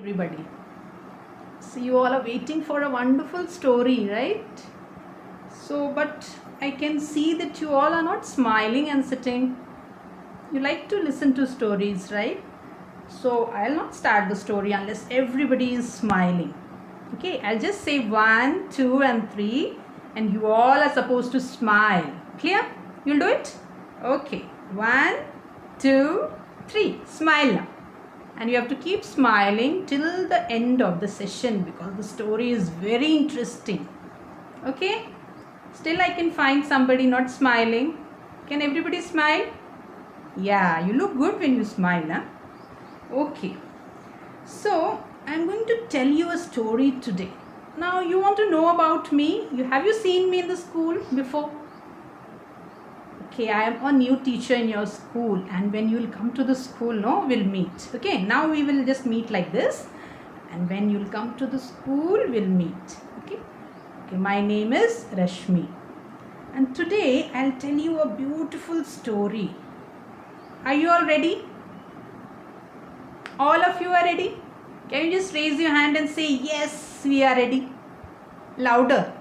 Everybody, so you all are waiting for a wonderful story, right? But I can see that you all are not smiling and sitting. You like to listen to stories, right? So I'll not start the story unless everybody is smiling. Okay, I'll just say 1, 2 and 3 and you all are supposed to smile. Clear? You'll do it? Okay, 1, 2, 3. Smile now. And you have to keep smiling till the end of the session because the story is very interesting. Okay? Still I can find somebody not smiling. Can everybody smile? Yeah, you look good when you smile, huh? Okay. So, I'm going to tell you a story today. Now, you want to know about me? Have you seen me in the school before? Okay, I am a new teacher in your school, and when you will come to the school, no, we'll meet. Okay, now we will just meet like this, and when you'll come to the school, we'll meet. Okay, my name is Rashmi, and today I'll tell you a beautiful story. Are you all ready? All of you are ready? Can you just raise your hand and say, yes, we are ready? Louder.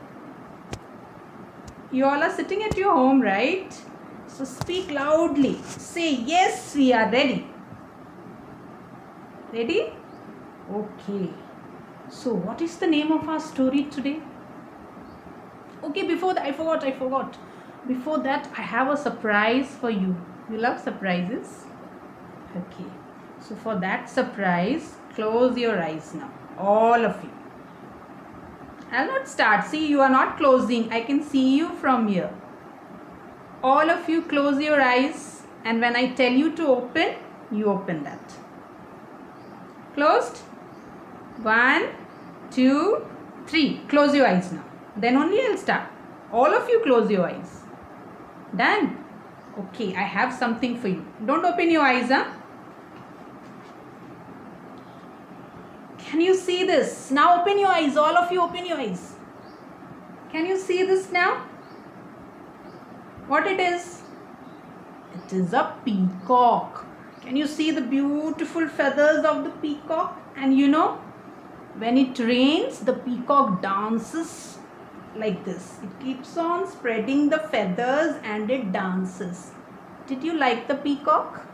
You all are sitting at your home, right? So speak loudly. Say, yes, we are ready. Ready? Okay. So what is the name of our story today? Okay, before that, I forgot. Before that, I have a surprise for you. You love surprises? Okay. So for that surprise, close your eyes now. All of you. I'll not start. See, you are not closing. I can see you from here. All of you close your eyes, and when I tell you to open, you open that. Closed? 1, 2, 3. Close your eyes now. Then only I'll start. All of you close your eyes. Done? Okay, I have something for you. Don't open your eyes, huh? Can you see this? Now open your eyes. All of you open your eyes. Can you see this now? What it is? It is a peacock. Can you see the beautiful feathers of the peacock? And you know, when it rains, the peacock dances like this. It keeps on spreading the feathers and it dances. Did you like the peacock?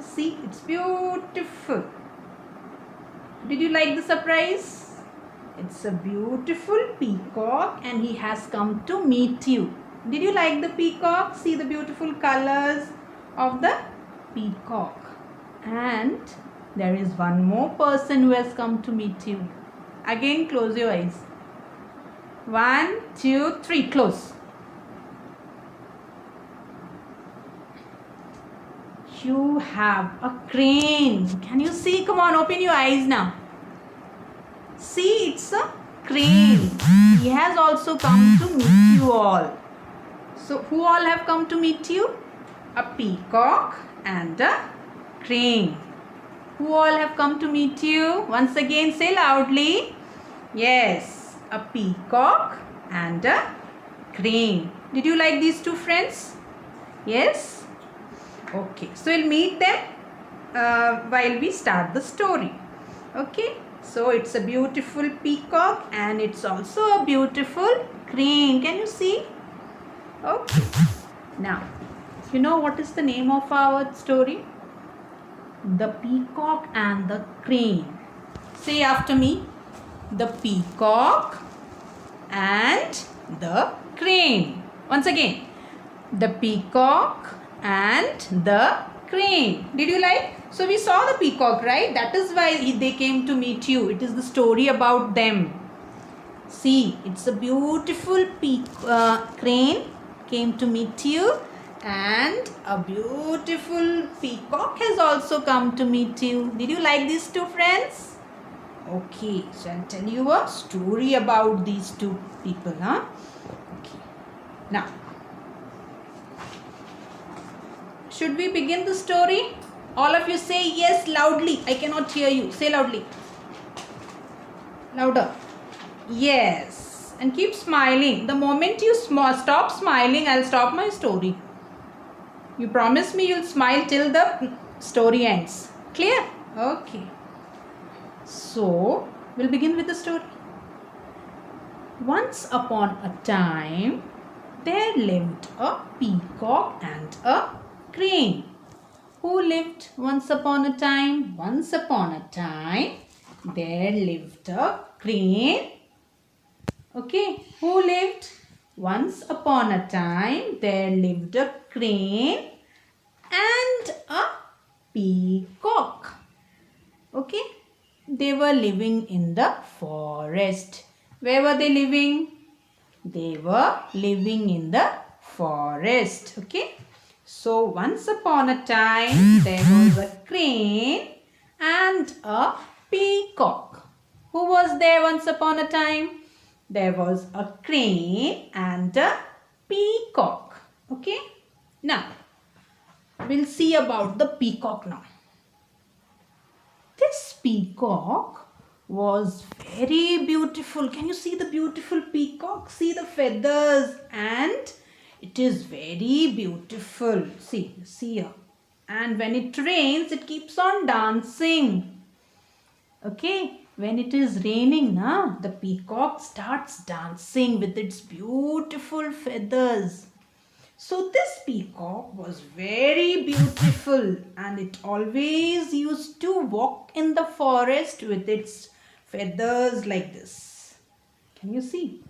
See, it's beautiful. Did you like the surprise? It's a beautiful peacock and he has come to meet you. Did you like the peacock? See the beautiful colors of the peacock. And there is one more person who has come to meet you. Again, close your eyes. 1, 2, 3. Close. You have a crane. Can you see? Come on, open your eyes now. See, it's a crane. He has also come to meet you all. So, who all have come to meet you? A peacock and a crane. Who all have come to meet you? Once again, say loudly. Yes, a peacock and a crane. Did you like these two friends? Yes? Okay, so we'll meet them while we start the story. Okay, so it's a beautiful peacock and it's also a beautiful crane. Can you see? Okay, now you know what is the name of our story? The Peacock and the Crane. Say after me. The peacock and the crane. Once again. The peacock and the crane. Did you like? So we saw the peacock, right? That is why they came to meet you. It is the story about them. See, it's a beautiful crane came to meet you, and a beautiful peacock has also come to meet you. Did you like these two friends? Okay, so I'll tell you a story about these two people, huh? Okay. Now, should we begin the story? All of you say yes loudly. I cannot hear you. Say loudly. Louder. Yes. And keep smiling. The moment you stop smiling, I'll stop my story. You promise me you'll smile till the story ends. Clear? Okay. So, we'll begin with the story. Once upon a time, there lived a peacock and a crane. Who lived once upon a time? Once upon a time, there lived a crane. Okay, who lived? Once upon a time, there lived a crane and a peacock. Okay, they were living in the forest. Where were they living? They were living in the forest. Okay. So once upon a time there was a crane and a peacock. Who was there once upon a time? There was a crane and a peacock. Okay. Now we'll see about the peacock now. This peacock was very beautiful. Can you see the beautiful peacock? See the feathers, and it is very beautiful. See here. And when it rains, it keeps on dancing. Okay, when it is raining now, the peacock starts dancing with its beautiful feathers. So this peacock was very beautiful, and it always used to walk in the forest with its feathers like this. Can you see?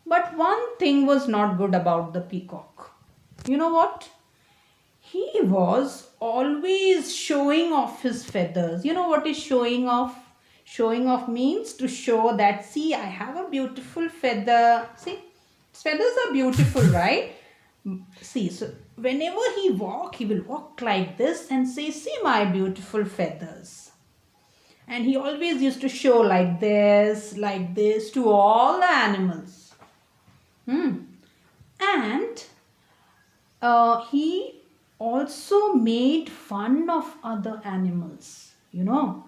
But one thing was not good about the peacock. You know what? He was always showing off his feathers. You know what is showing off? Showing off means to show that, see, I have a beautiful feather. See? Feathers are beautiful, right? See, so whenever he will walk like this and say, see my beautiful feathers. And he always used to show like this to all the animals. And he also made fun of other animals. You know,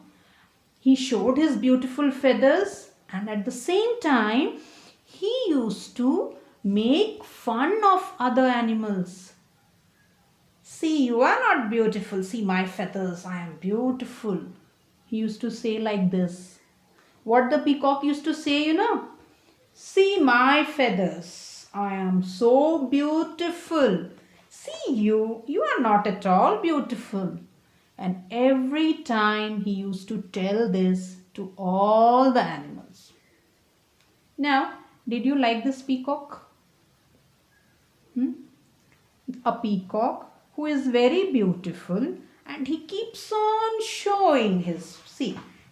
he showed his beautiful feathers, and at the same time, he used to make fun of other animals. See, you are not beautiful. See my feathers. I am beautiful. He used to say like this. What the peacock used to say, you know? See my feathers. I am so beautiful. See you. You are not at all beautiful. And every time he used to tell this to all the animals. Now, did you like this peacock? A peacock who is very beautiful, and he keeps on showing his,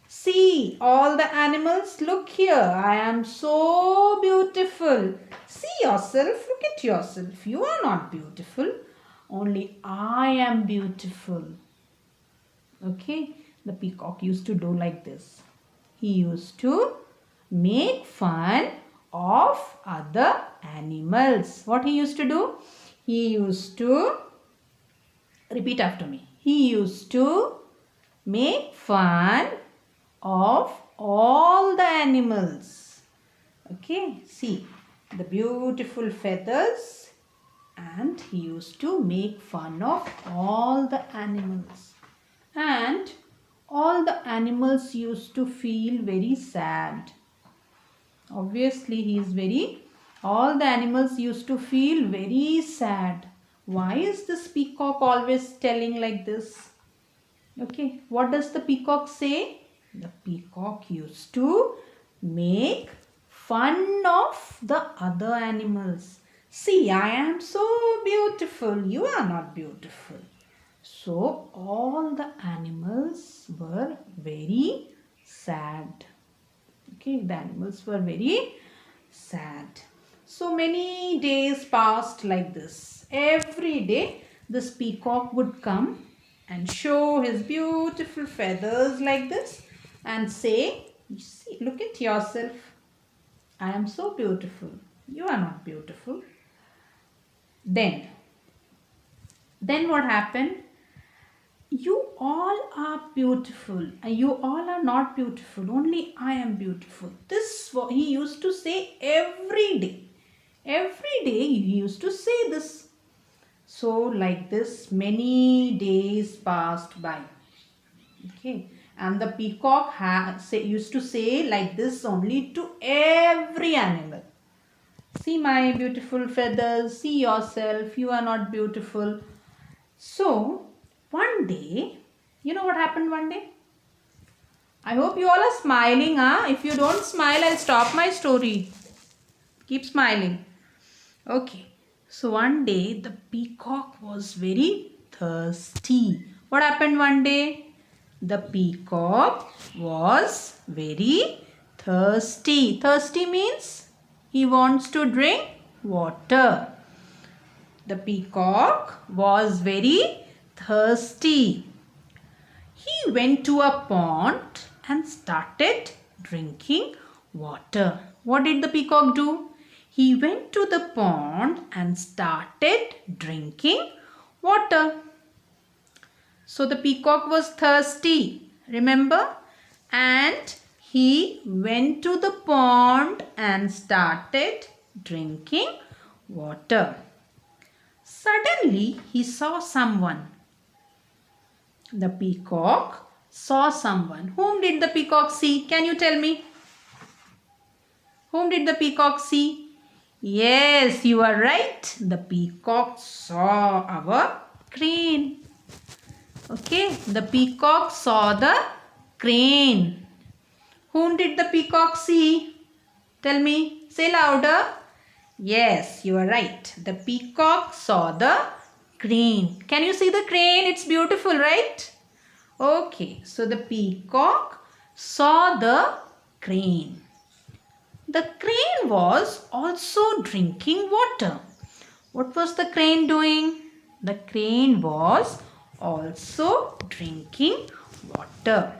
see all the animals, look here, I am so beautiful. See yourself, look at yourself. You are not beautiful. Only I am beautiful. Okay, the peacock used to do like this. He used to make fun of other animals. What he used to do? He used to, repeat after me. He used to make fun of all the animals. Okay, see the beautiful feathers, and he used to make fun of all the animals. And all the animals used to feel very sad. Obviously, all the animals used to feel very sad. Why is this peacock always telling like this? Okay, what does the peacock say? The peacock used to make fun of the other animals. See, I am so beautiful. You are not beautiful. So, all the animals were very sad. Okay, the animals were very sad. So many days passed like this. Every day this peacock would come and show his beautiful feathers like this and say, see, look at yourself. I am so beautiful. You are not beautiful. Then what happened? You all are beautiful. You all are not beautiful. Only I am beautiful. This he used to say every day. Every day he used to say this. So like this many days passed by. Okay. And the peacock used to say like this only to every animal. See my beautiful feathers, see yourself, you are not beautiful. So, one day, you know what happened one day? I hope you all are smiling, huh? If you don't smile, I'll stop my story. Keep smiling. Okay. So, one day, the peacock was very thirsty. What happened one day? The peacock was very thirsty. Thirsty means he wants to drink water. The peacock was very thirsty. He went to a pond and started drinking water. What did the peacock do? He went to the pond and started drinking water. So the peacock was thirsty, remember? And he went to the pond and started drinking water. Suddenly he saw someone. The peacock saw someone. Whom did the peacock see? Can you tell me? Whom did the peacock see? Yes, you are right. The peacock saw our crane. Okay, the peacock saw the crane. Whom did the peacock see? Tell me. Say louder. Yes, you are right. The peacock saw the crane. Can you see the crane? It's beautiful, right? Okay, so the peacock saw the crane. The crane was also drinking water. What was the crane doing? The crane was also drinking water.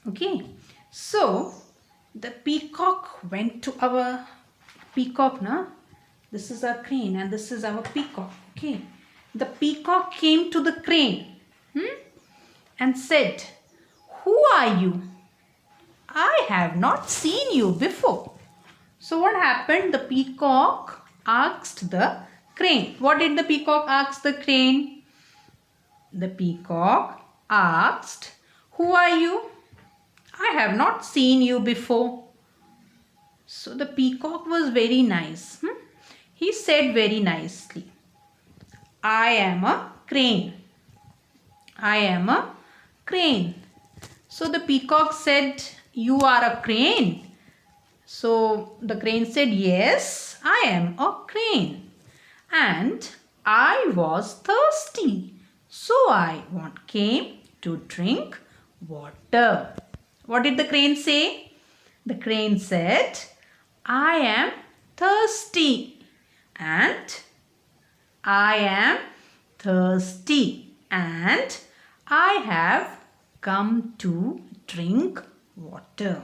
Okay, so the peacock went to our peacock, na? This is our crane and this is our peacock. Okay, the peacock came to the crane and said, "Who are you? I have not seen you before." So what happened? The peacock asked the crane. What did the peacock ask the crane? The peacock asked, "Who are you? I have not seen you before." So the peacock was very nice. He said very nicely, "I am a crane. I am a crane." So the peacock said, "You are a crane?" So the crane said, "Yes, I am a crane. And I was thirsty. So I came to drink water." What did the crane say? The crane said, "I am thirsty. And I am thirsty. And I have come to drink water."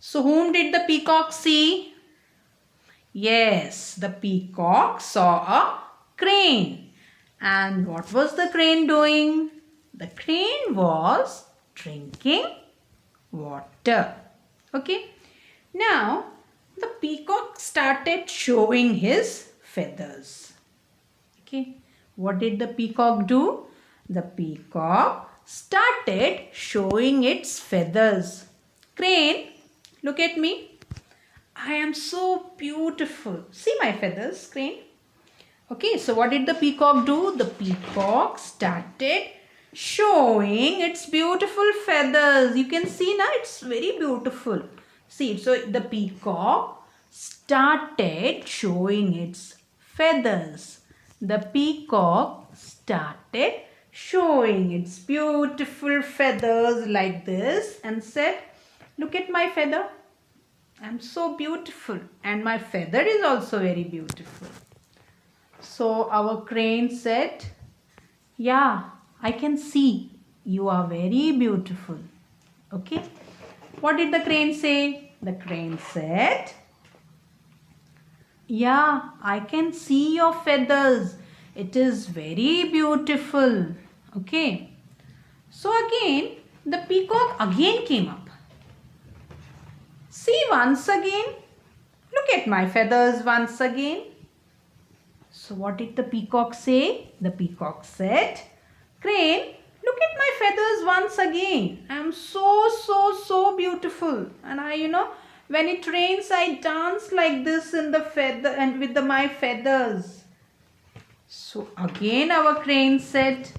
So whom did the peacock see? Yes, the peacock saw a crane. And what was the crane doing? The crane was drinking water. Okay. Now, the peacock started showing his feathers. Okay. What did the peacock do? The peacock started showing its feathers. Crane, look at me. I am so beautiful. See my feathers, crane. Okay, so what did the peacock do? The peacock started showing its beautiful feathers. You can see now it's very beautiful. See, so the peacock started showing its feathers. The peacock started showing its beautiful feathers like this and said, "Look at my feather. I'm so beautiful and my feather is also very beautiful." So our crane said, "Yeah, I can see you are very beautiful." Okay. What did the crane say? The crane said, "Yeah, I can see your feathers. It is very beautiful." Okay. So again, the peacock again came up. "See once again. Look at my feathers once again." So what did the peacock say? The peacock said, "Crane, look at my feathers once again. I am so beautiful. And when it rains, I dance like this in the feather and with my feathers. So again our crane said,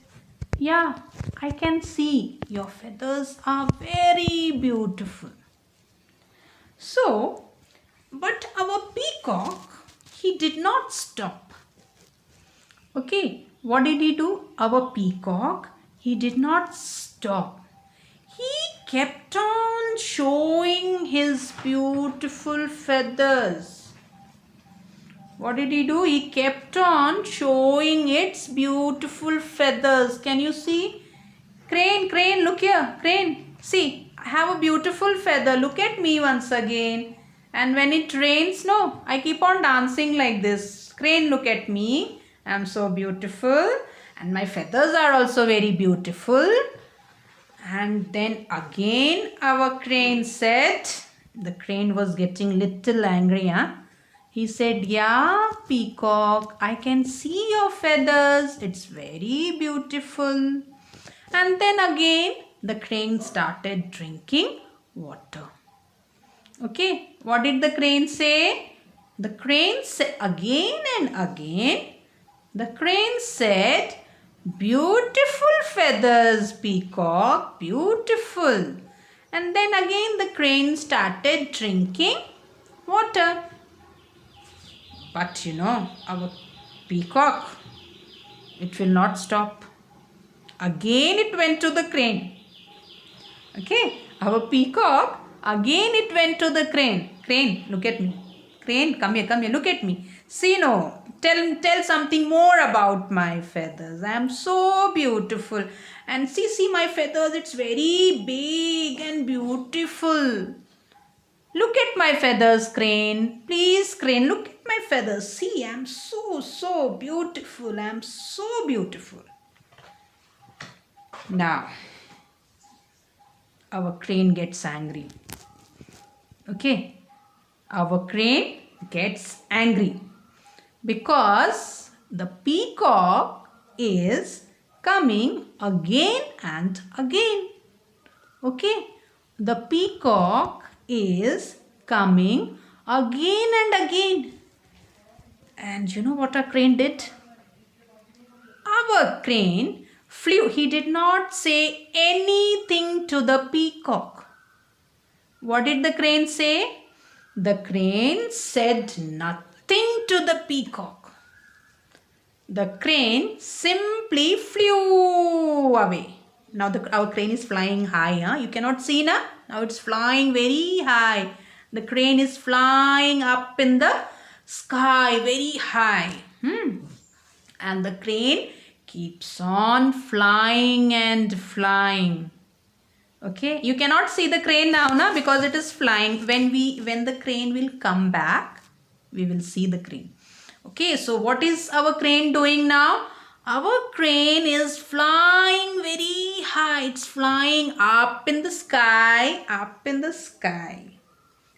yeah, I can see your feathers are very beautiful. So, but our peacock, he did not stop. Okay, what did he do? Our peacock, he did not stop. He kept on showing his beautiful feathers. What did he do? He kept on showing its beautiful feathers. Can you see? Crane, crane, look here. Crane, see, I have a beautiful feather. Look at me once again. And when it rains, no, I keep on dancing like this. Crane, look at me. I am so beautiful. And my feathers are also very beautiful. And then again our crane said, the crane was getting little angry, huh? He said, yeah, peacock, I can see your feathers. It's very beautiful. And then again, the crane started drinking water. Okay, what did the crane say? The crane said again and again, the crane said, beautiful feathers, peacock, beautiful. And then again the crane started drinking water. But our peacock, it will not stop. Again it went to the crane. Okay, our peacock, again it went to the crane. Crane, look at me. Crane, come here, look at me. See, no, tell something more about my feathers. I am so beautiful. And see my feathers, it's very big and beautiful. Look at my feathers, crane. Please, crane, look at my feathers. See, I am so beautiful. I am so beautiful. Now, our crane gets angry. Okay, our crane gets angry because the peacock is coming again and again. Okay, the peacock is coming again and again. And you know what our crane did? Our crane flew. He did not say anything to the peacock. What did the crane say? The crane said nothing to the peacock. The crane simply flew away. Now our crane is flying high. Huh? You cannot see now. Now it's flying very high. The crane is flying up in the sky very high. And the crane keeps on flying and flying. Okay, you cannot see the crane now, na, because it is flying. When the crane will come back, we will see the crane. Okay, so what is our crane doing now? Our crane is flying very high. It's flying up in the sky, up in the sky.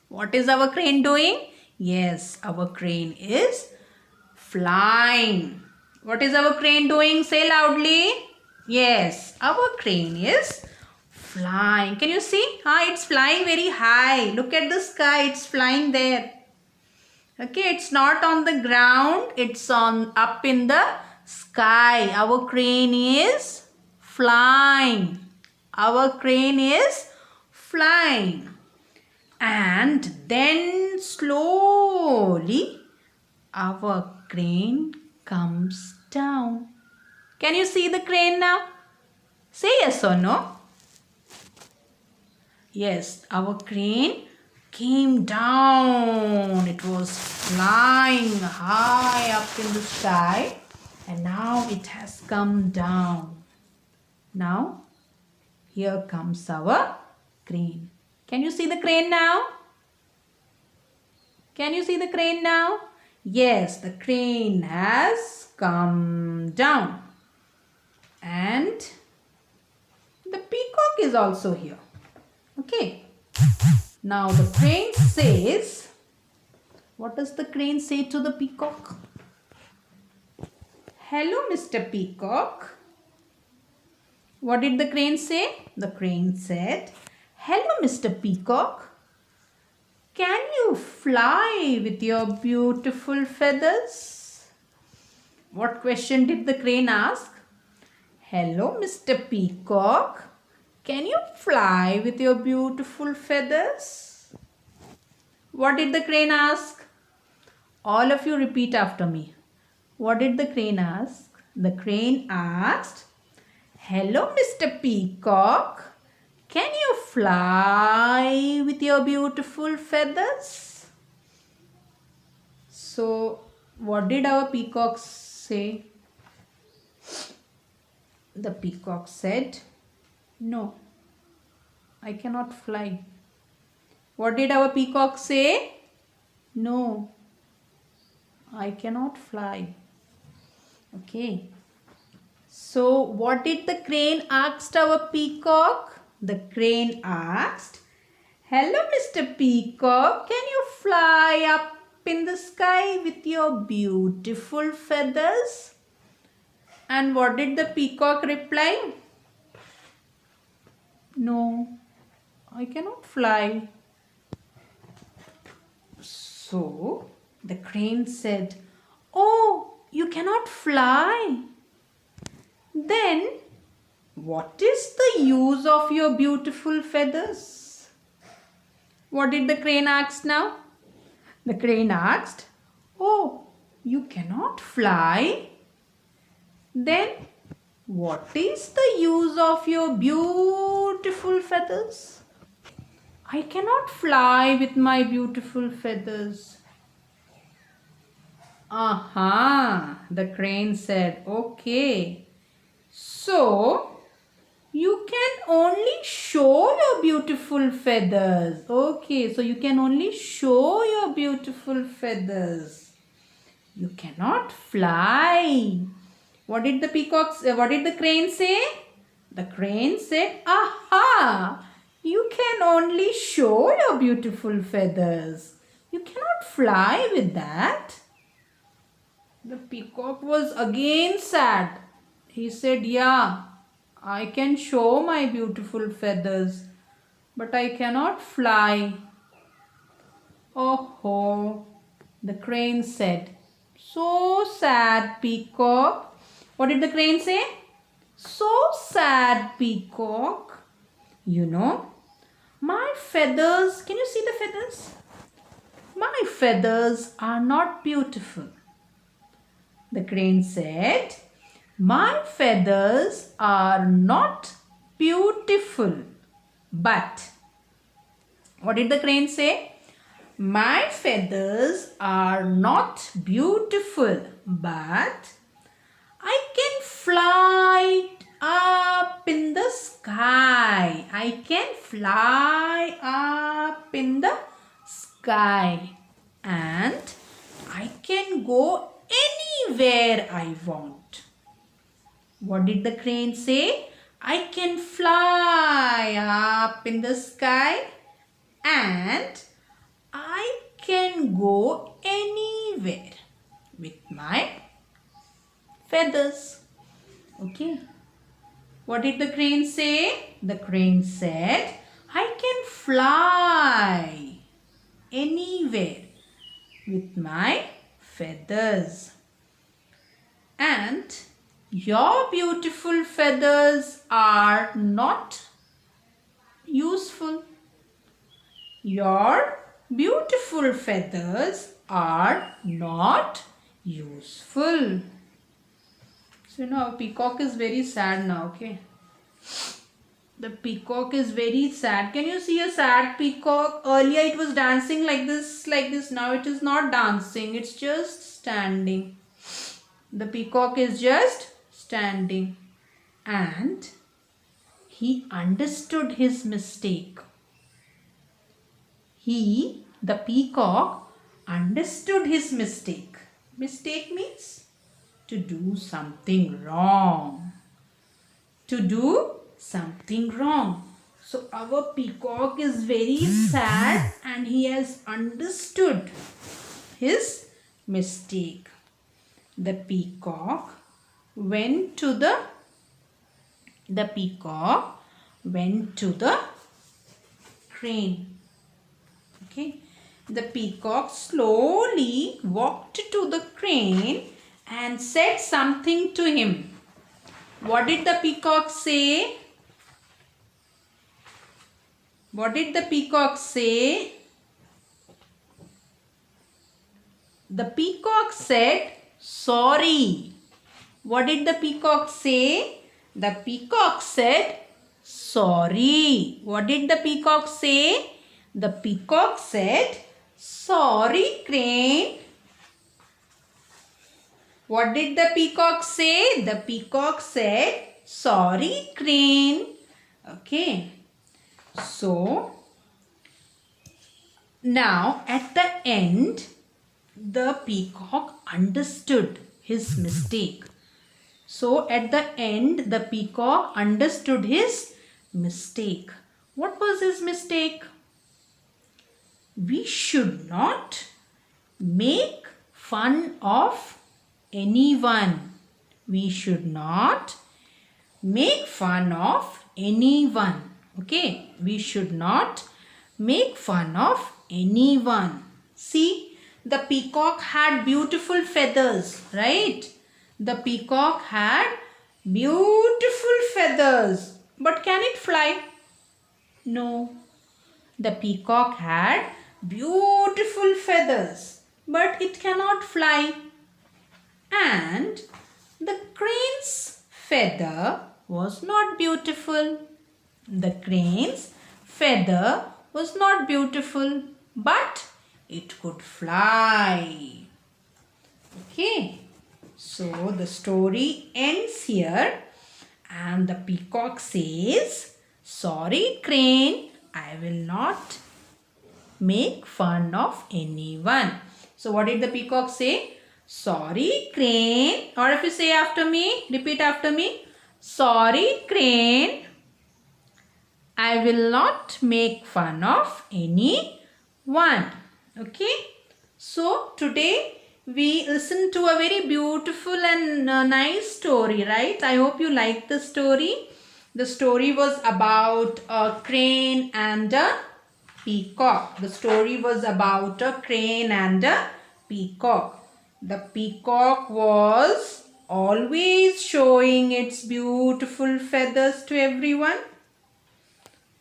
What is our crane doing? Yes, our crane is flying. What is our crane doing? Say loudly. Yes, our crane is flying. Can you see? It's flying very high. Look at the sky. It's flying there. Okay, it's not on the ground. It's up in the sky. Our crane is flying. Our crane is flying. And then slowly our crane comes down. Can you see the crane now? Say yes or no. Yes, our crane came down. It was flying high up in the sky and now it has come down. Now here comes our crane. Can you see the crane now? Can you see the crane now? Yes, the crane has come down. And the peacock is also here. Okay. Now the crane says, what does the crane say to the peacock? Hello, Mr. Peacock. What did the crane say? The crane said, "Hello, Mr. Peacock. Can you fly with your beautiful feathers?" What question did the crane ask? "Hello, Mr. Peacock. Can you fly with your beautiful feathers?" What did the crane ask? All of you repeat after me. What did the crane ask? The crane asked, "Hello, Mr. Peacock. Can you fly with your beautiful feathers?" So, what did our peacock say? The peacock said, "No, I cannot fly." What did our peacock say? "No, I cannot fly." Okay. So, what did the crane ask our peacock? The crane asked, "Hello, Mr. Peacock. Can you fly up in the sky with your beautiful feathers?" And what did the peacock reply? "No, I cannot fly." So, the crane said, "Oh, you cannot fly? Then, what is the use of your beautiful feathers?" What did the crane ask now? The crane asked, "Oh, you cannot fly? Then, what is the use of your beautiful feathers?" "I cannot fly with my beautiful feathers." Aha, the crane said, "Okay. So, you can only show your beautiful feathers." Okay, so you can only show your beautiful feathers. You cannot fly. What did what did the crane say? The crane said, "Aha! You can only show your beautiful feathers. You cannot fly with that." The peacock was again sad. He said, "Yeah, I can show my beautiful feathers, but I cannot fly." "Oh ho," the crane said. "So sad, peacock." What did the crane say? "So sad, peacock. You know, my feathers," can you see the feathers? "My feathers are not beautiful." The crane said, "My feathers are not beautiful, but," what did the crane say? "My feathers are not beautiful, but I can fly up in the sky. I can fly up in the sky, and I can go anywhere I want." What did the crane say? "I can fly up in the sky, and I can go anywhere with my feathers." Okay. What did the crane say? The crane said, "I can fly anywhere with my feathers. And your beautiful feathers are not useful. Your beautiful feathers are not useful." So, our peacock is very sad now, okay? The peacock is very sad. Can you see a sad peacock? Earlier it was dancing like this, like this. Now it is not dancing. It's just standing. The peacock is just standing. And he understood his mistake. The peacock, understood his mistake. Mistake means to do something wrong. To do something wrong. So our peacock is very sad and he has understood his mistake. The peacock went to the The peacock went to the crane. Okay. The peacock slowly walked to the crane and said something to him. What did the peacock say? What did the peacock say? The peacock said, sorry. What did the peacock say? The peacock said, sorry. What did the peacock say? The peacock said, sorry, crane. What did the peacock say? The peacock said, sorry, crane. Okay. So, now at the end, the peacock understood his mistake. So, at the end, the peacock understood his mistake. What was his mistake? We should not make fun of anyone. We should not make fun of anyone. Okay, we should not make fun of anyone. See, the peacock had beautiful feathers, right? The peacock had beautiful feathers. But can it fly? No. The peacock had beautiful feathers, but it cannot fly. And the crane's feather was not beautiful. The crane's feather was not beautiful, but it could fly. Okay, so the story ends here and the peacock says, sorry, crane, I will not make fun of anyone. So what did the peacock say? Sorry, crane. Or if you say after me, repeat after me. Sorry, crane, I will not make fun of anyone. Okay. So today we listened to a very beautiful and nice story, right? I hope you liked the story. The story was about a crane and a peacock. The story was about a crane and a peacock. The peacock was always showing its beautiful feathers to everyone.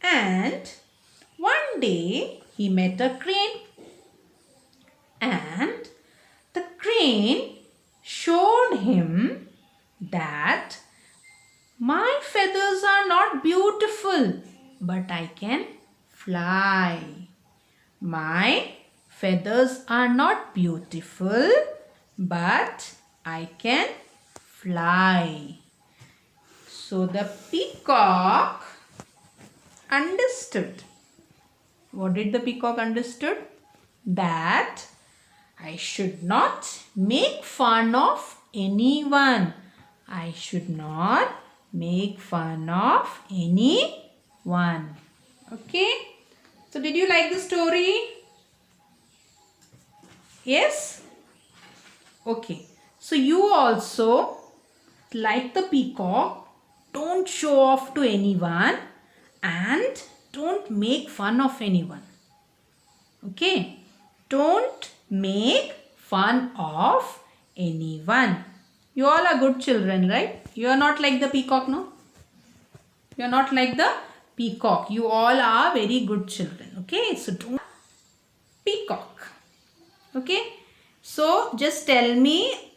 And one day he met a crane. And the crane showed him that my feathers are not beautiful, but I can fly. My feathers are not beautiful, but I can fly. So the peacock understood. What did the peacock understood? That I should not make fun of anyone. I should not make fun of anyone. Okay. So did you like the story? Yes? Okay. So you also, like the peacock, don't show off to anyone and don't make fun of anyone. Okay. Don't make fun of anyone. You all are good children, right? You are not like the peacock, no? You are not like the peacock. You all are very good children. Okay. So don't peacock. Okay. So just tell me